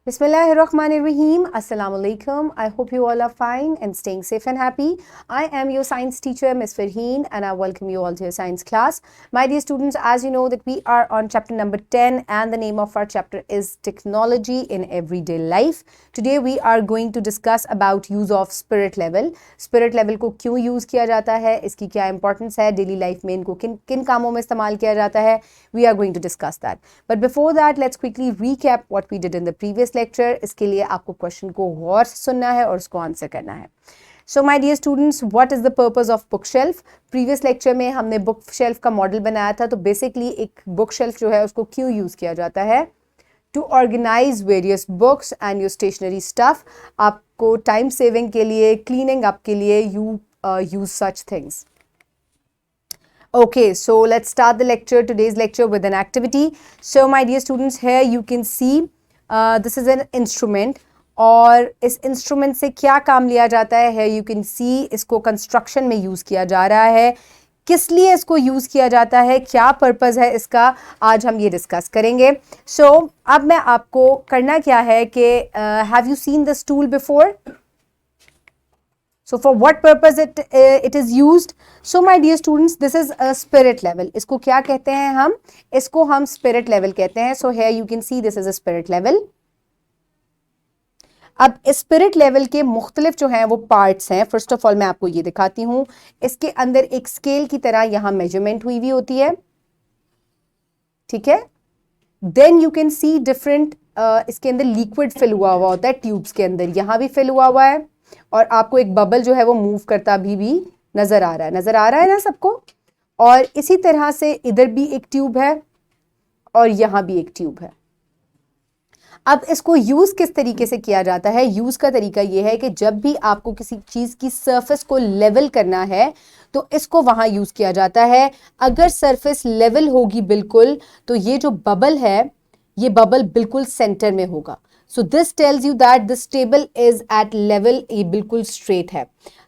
Bismillahirrahmanirrahim. Assalamu alaikum. I hope you all are fine and staying safe and happy. I am your science teacher, Ms. Farheen, and I welcome you all to your science class. My dear students, as you know that we are on chapter number 10 and the name of our chapter is Technology in Everyday Life. Today we are going to discuss about use of spirit level. Spirit level को क्यों use किया जाता है, इसकी क्या importance है, daily life में इनको किन किन कामों में इस्तेमाल किया जाता है. We are going to discuss that. But before that, let's quickly recap what we did in the previous lecture. इसके लिए आपको क्वेश्चन को गौर से सुनना है और उसको आंसर करना है. So my dear students, what is the purpose of bookshelf? Previous lecture में हमने bookshelf का मॉडल बनाया था. तो basically एक bookshelf जो है उसको क्यों यूज किया जाता है? To organize various books and your stationery stuff. आपको टाइम सेविंग के लिए, cleaning up के लिए you use such things. Okay, so let's start the lecture, today's lecture with an activity. So my dear students, here you can see this is an instrument और इस instrument से क्या काम लिया जाता है. Here you can see इसको construction में use किया जा रहा है. किस लिए इसको यूज़ किया जाता है, क्या पर्पज़ है इसका, आज हम ये डिस्कस करेंगे. सो अब मैं आपको करना क्या है कि have you seen this tool before. So for what purpose it is used? So my dear students, this is a spirit level. इसको क्या कहते हैं हम? इसको हम spirit level कहते हैं. So here you can see this is a spirit level. अब इस spirit level के मुख्तलिफ जो हैं वो parts हैं. First of all मैं आपको ये दिखाती हूँ. इसके अंदर एक scale की तरह यहाँ measurement हुई होती है. ठीक है? Then you can see different इसके अंदर liquid fill हुआ होता है tubes के अंदर. यहाँ भी fill हुआ है. और आपको एक बबल जो है वो मूव करता भी नजर आ रहा है ना सबको. और इसी तरह से इधर भी एक ट्यूब है और यहाँ भी एक ट्यूब है. अब इसको यूज किस तरीके से किया जाता है? यूज का तरीका ये है कि जब भी आपको किसी चीज की सरफेस को लेवल करना है तो इसको वहां यूज किया जाता है. अगर सरफेस लेवल होगी बिल्कुल तो ये जो बबल है ये बबल बिल्कुल सेंटर में होगा. So this tells you that this table is at level, ये बिल्कुल straight है.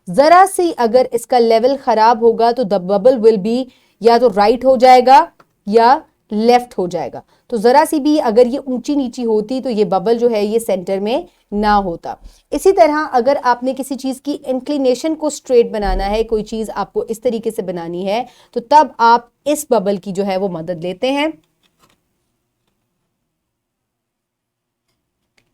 जरा सी अगर इसका लेवल खराब होगा तो the bubble will be या तो right हो जाएगा या left हो जाएगा. तो जरा सी भी अगर ये ऊंची नीची होती तो ये बबल जो है ये सेंटर में ना होता. इसी तरह अगर आपने किसी चीज की इंक्लिनेशन को स्ट्रेट बनाना है, कोई चीज आपको इस तरीके से बनानी है तो तब आप इस बबल की जो है वो मदद लेते हैं.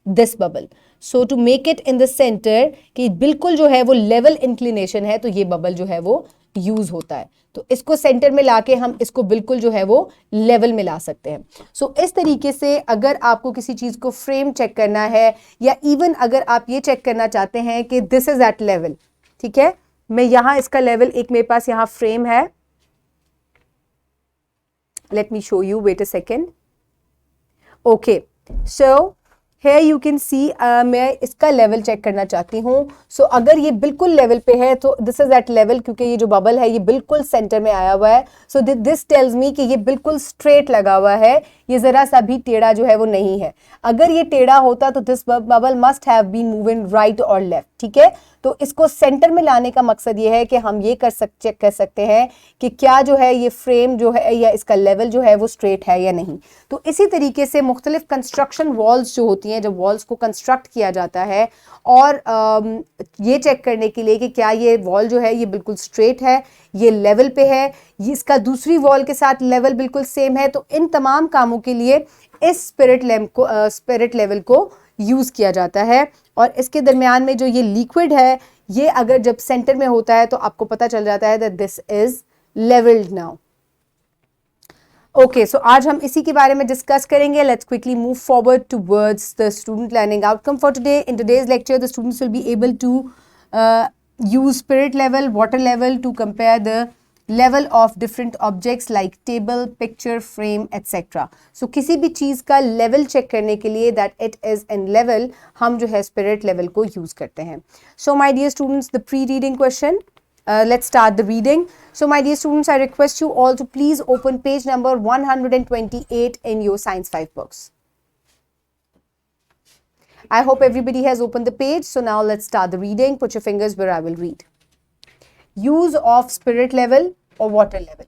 This bubble. So to make it in the center कि बिल्कुल जो है वो level inclination है तो ये bubble जो है वो यूज होता है. तो इसको सेंटर में लाके हम इसको बिल्कुल जो है वो लेवल में ला सकते हैं. सो इस तरीके से अगर आपको किसी चीज को फ्रेम चेक करना है या इवन अगर आप ये चेक करना चाहते हैं कि दिस इज एट लेवल. ठीक है, मैं यहाँ इसका लेवल एक मेरे पास यहाँ फ्रेम है. Let me show you, wait a second. Okay, so Here you can see मैं इसका लेवल चेक करना चाहती हूँ. सो अगर ये बिल्कुल लेवल पे है तो दिस इज एट लेवल क्योंकि ये जो बबल है ये बिल्कुल सेंटर में आया हुआ है. सो दिस टेल्स मी कि ये बिल्कुल स्ट्रेट लगा हुआ है, ये जरा सा भी टेढ़ा जो है वो नहीं है. अगर ये टेढ़ा होता तो this bubble must have been moving right और लेफ्ट. ठीक है, तो इसको सेंटर में लाने का मकसद ये है कि हम ये चेक कर सकते हैं कि क्या जो है ये फ्रेम जो है या इसका लेवल जो है वो स्ट्रेट है या नहीं. तो इसी तरीके से मुख्तलिफ कंस्ट्रक्शन वॉल्स जो होती हैं, जब वॉल्स को कंस्ट्रक्ट किया जाता है और ये चेक करने के लिए कि क्या ये वॉल जो है ये बिल्कुल स्ट्रेट है, ये लेवल पे है, ये इसका दूसरी वॉल के साथ लेवल बिल्कुल सेम है, तो इन तमाम कामों के लिए इस स्पिरिट लेवल को यूज किया जाता है. और इसके दरमियान में जो ये लिक्विड है ये अगर जब सेंटर में होता है तो आपको पता चल जाता है that this is levelled now. Okay, so आज हम इसी के बारे में डिस्कस करेंगे. Let's quickly move forward towards the student learning outcome for today. In today's lecture the students will be able to use spirit level, water level to compare the level of different objects like table, picture, frame, etc. So किसी भी चीज़ का level check करने के लिए that it is in level हम जो है spirit level को use करते हैं. So my dear students, the pre-reading question. Let's start the reading. So my dear students, I request you all to please open page number 128 in your Science 5 books. I hope everybody has opened the page. So now let's start the reading. Put your fingers where I will read. Use of spirit level or water level.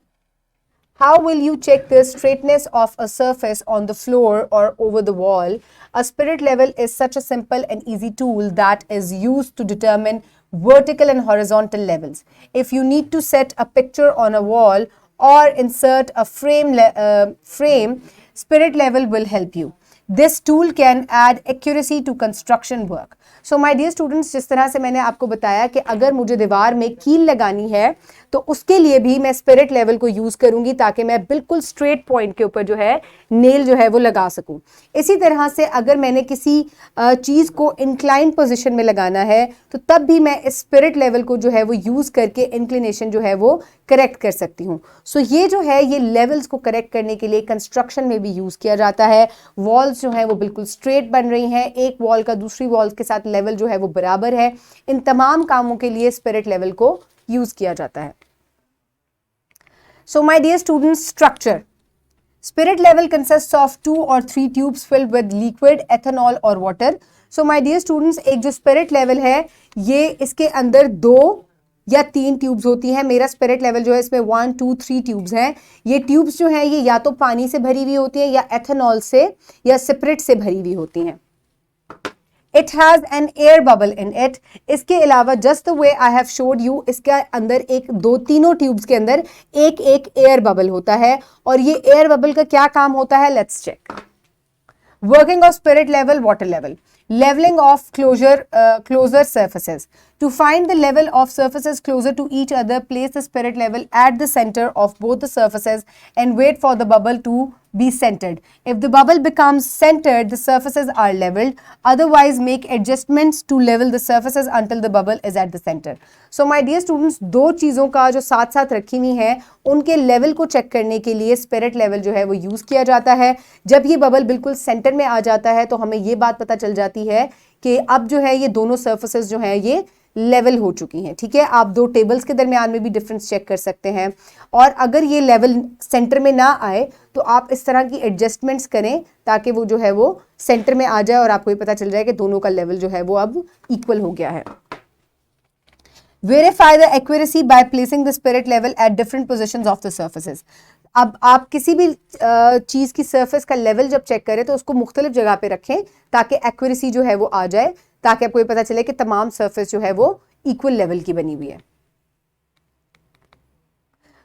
How will you check the straightness of a surface on the floor or over the wall? A spirit level is such a simple and easy tool that is used to determine vertical and horizontal levels. If you need to set a picture on a wall or insert a frame, spirit level will help you. This tool can add accuracy to construction work. So my dear students, जिस तरह से मैंने आपको बताया कि अगर मुझे दीवार में कील लगानी है तो उसके लिए भी मैं स्पिरिट लेवल को यूज करूंगी ताकि मैं बिल्कुल स्ट्रेट पॉइंट के ऊपर जो है नेल जो है वो लगा सकूं। इसी तरह से अगर मैंने किसी चीज को इंक्लाइंड पोजीशन में लगाना है तो तब भी मैं इस स्पिरिट लेवल को जो है वो यूज करके इंक्लिनेशन जो है वो करेक्ट कर सकती हूँ। सो ये जो है ये लेवल्स को करेक्ट करने के लिए कंस्ट्रक्शन में भी यूज किया जाता है। वॉल्स जो है वो बिल्कुल स्ट्रेट बन रही हैं, एक वॉल का दूसरी वॉल के साथ लेवल जो है वो बराबर है। इन तमाम कामों के लिए स्पिरिट लेवल को यूज किया जाता है। So my dear students, structure. Spirit level consists of 2 or 3 tubes filled with liquid, ethanol or water. So my dear students, एक जो spirit level है ये इसके अंदर 2 या 3 ट्यूब्स होती हैं। मेरा स्पिरिट लेवल जो है इसमें 1, 2, 3 ट्यूब्स हैं। ये ट्यूब्स जो हैं ये या तो पानी से भरी हुई होती हैं या एथेनॉल से या स्पिरिट से भरी हुई होती हैं। It has an air bubble in it. इसके अलावा just the way I have showed you, इसके अंदर तीनों ट्यूब्स के अंदर एक एयर बबल होता है और ये एयर बबल का क्या काम होता है, let's check. Working of spirit level, water level. Leveling of closer surfaces. To find the level of surfaces closer to each other, place the spirit level at the center of both the surfaces and wait for the bubble to be centered. If the bubble becomes centered, the surfaces are leveled. Otherwise, make adjustments to level the surfaces until the bubble is at the center. So, my dear students, दो चीज़ों का जो साथ साथ रखी हुई है उनके लेवल को चेक करने के लिए स्पिरिट लेवल जो है वो यूज़ किया जाता है। जब ये बबल बिल्कुल सेंटर में आ जाता है तो हमें ये बात पता चल जाती है कि अब जो है ये दोनों सर्फेसेस जो हैं ये लेवल हो चुकी हैं। ठीक है, आप दो टेबल्स के दरमियान में भी डिफरेंस चेक कर सकते हैं और अगर ये लेवल सेंटर में ना आए तो आप इस तरह की एडजस्टमेंट्स करें ताकि वो जो है वो सेंटर में आ जाए और आपको ये पता चल जाए कि दोनों का लेवल जो है वो अब इक्वल हो गया है। Verify the accuracy by placing the spirit level at different positions of the surfaces. अब आप किसी भी चीज़ की सरफेस का लेवल जब चेक करें तो उसको मुख्तलिफ जगह पे रखें ताकि एक्यूरेसी जो है वो आ जाए, ताकि आपको ये पता चले कि तमाम सरफेस जो है वो इक्वल लेवल की बनी हुई है।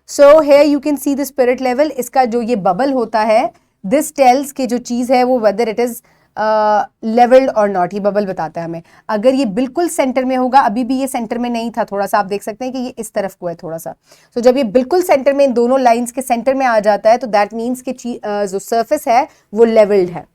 So here you can see the spirit level. इसका जो ये बबल होता है दिस टेल्स कि जो चीज़ है वो वेदर इट इज़ लेवल्ड और नॉट, ये बबल बताता है हमें। अगर ये बिल्कुल सेंटर में होगा, अभी भी ये सेंटर में नहीं था, थोड़ा सा आप देख सकते हैं कि ये इस तरफ को है थोड़ा सा। तो जब ये बिल्कुल सेंटर में इन दोनों लाइंस के सेंटर में आ जाता है तो दैट मीन्स कि जो सरफेस है वो लेवल्ड है।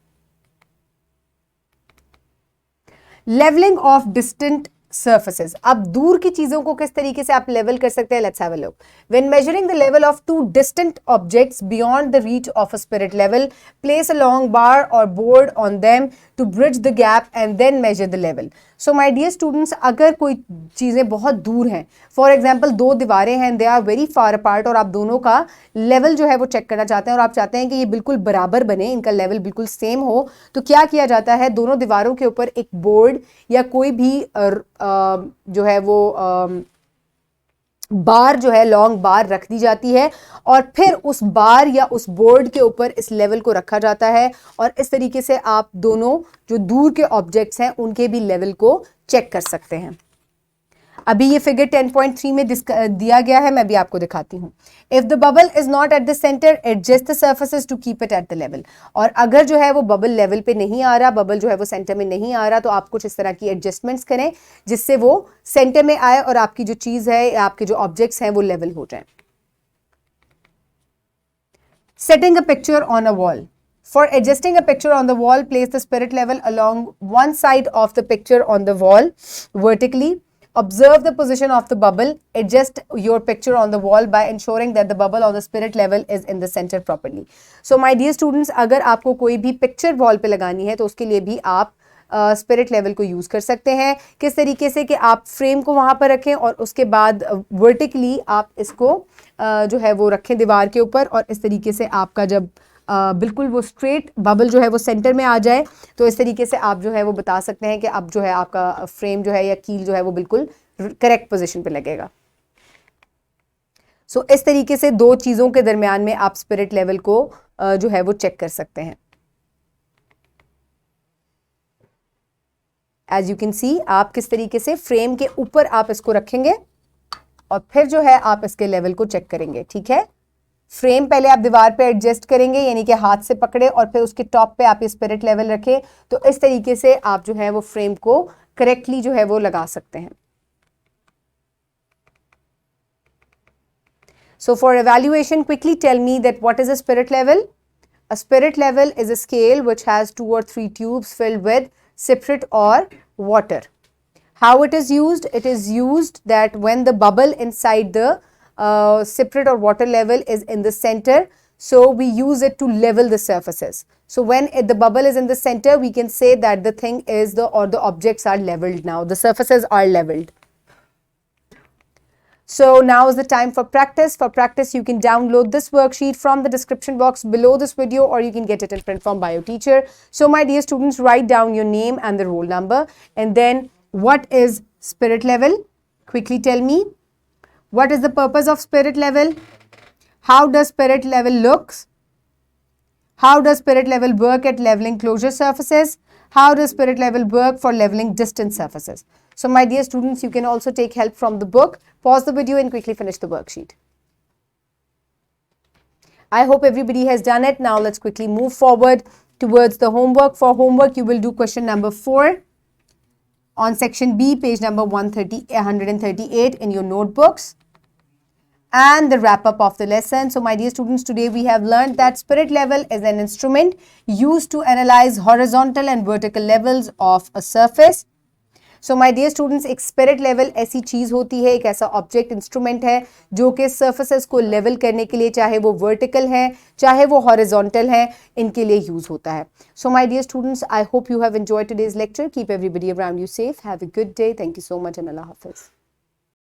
Levelling of distant surfaces. अब दूर की चीजों को किस तरीके से आप लेवल कर सकते हैं, let's have a look. When measuring the level of two distant objects beyond the reach of a spirit level, place a long bar or board on them to bridge the gap and then measure the level. So my dear students, अगर कोई चीज़ें बहुत दूर हैं, for example दो दीवारें हैं, they are very far apart और आप दोनों का लेवल जो है वो चेक करना चाहते हैं और आप चाहते हैं कि ये बिल्कुल बराबर बने, इनका लेवल बिल्कुल सेम हो, तो क्या किया जाता है, दोनों दीवारों के ऊपर एक बोर्ड या कोई भी जो है वो बार जो है लॉन्ग बार रख दी जाती है और फिर उस बार या उस बोर्ड के ऊपर इस लेवल को रखा जाता है और इस तरीके से आप दोनों जो दूर के ऑब्जेक्ट्स हैं उनके भी लेवल को चेक कर सकते हैं। अभी ये फिगर 10.3 में दिया गया है, मैं भी आपको दिखाती हूँ। If the bubble is not at the centre, adjust the surfaces to keep it at the level. और अगर जो है वो बबल लेवल पे नहीं आ रहा, बबल जो है वो सेंटर में नहीं आ रहा, तो आप कुछ इस तरह की एडजस्टमेंट्स करें जिससे वो सेंटर में आए और आपकी जो चीज है, आपके जो ऑब्जेक्ट्स हैं वो लेवल हो जाए। Setting a picture on a wall. For adjusting a picture on the wall, place the spirit level along one side of the picture on the wall vertically. Observe the position of the bubble. Adjust your picture on the wall by ensuring that the bubble on the spirit level is in the center properly. So my dear students, अगर आपको कोई भी picture wall पे लगानी है तो उसके लिए भी आप स्पिरिट लेवल को यूज़ कर सकते हैं। किस तरीके से कि आप फ्रेम को वहाँ पर रखें और उसके बाद वर्टिकली आप इसको जो है वो रखें दीवार के ऊपर और इस तरीके से आपका जब बिल्कुल वो स्ट्रेट बबल जो है वो सेंटर में आ जाए तो इस तरीके से आप जो है वो बता सकते हैं कि अब जो है आपका फ्रेम जो है या कील जो है वो बिल्कुल करेक्ट पोजीशन पे लगेगा। सो इस तरीके से दो चीज़ों के दरमियान में आप स्पिरिट लेवल को जो है वो चेक कर सकते हैं। एज यू कैन सी, आप किस तरीके से फ्रेम के ऊपर आप इसको रखेंगे और फिर जो है आप इसके लेवल को चेक करेंगे। ठीक है, फ्रेम पहले आप दीवार पे एडजस्ट करेंगे, यानी कि हाथ से पकड़े और फिर उसके टॉप पे आप ये स्पिरिट लेवल रखें, तो इस तरीके से आप जो है वो फ्रेम को करेक्टली जो है वो लगा सकते हैं। So for evaluation, quickly tell me that what is a spirit level? A spirit level is a scale which has 2 or 3 tubes filled with spirit or water. How it is used? It is used that when the bubble inside the spirit or water level is in the center, so we use it to level the surfaces. So when the bubble is in the center, we can say that the thing is the objects are leveled now. The surfaces are leveled. So now is the time for practice. For practice, you can download this worksheet from the description box below this video, or you can get it in print from Bio Teacher. So my dear students, write down your name and the roll number. And then what is spirit level? Quickly tell me. What is the purpose of spirit level? How does spirit level looks? How does spirit level work at leveling closure surfaces? How does spirit level work for leveling distant surfaces? So my dear students, you can also take help from the book. Pause the video and quickly finish the worksheet. I hope everybody has done it. Now let's quickly move forward towards the homework. For homework, you will do question number 4 on section B, page number 138 in your notebooks, and the wrap up of the lesson. So my dear students, today we have learned that spirit level is an instrument used to analyze horizontal and vertical levels of a surface. So my dear students, एक spirit level ऐसी चीज़ होती है, एक ऐसा object instrument है जो कि सर्फेसेस को लेवल करने के लिए, चाहे वो वर्टिकल है चाहे वो हॉरिजॉन्टल है, इनके लिए यूज़ होता है। So my dear students, I hope you have enjoyed today's lecture. Keep everybody around you safe. Have a good day. Thank you so much and अल्लाह हाफिज़।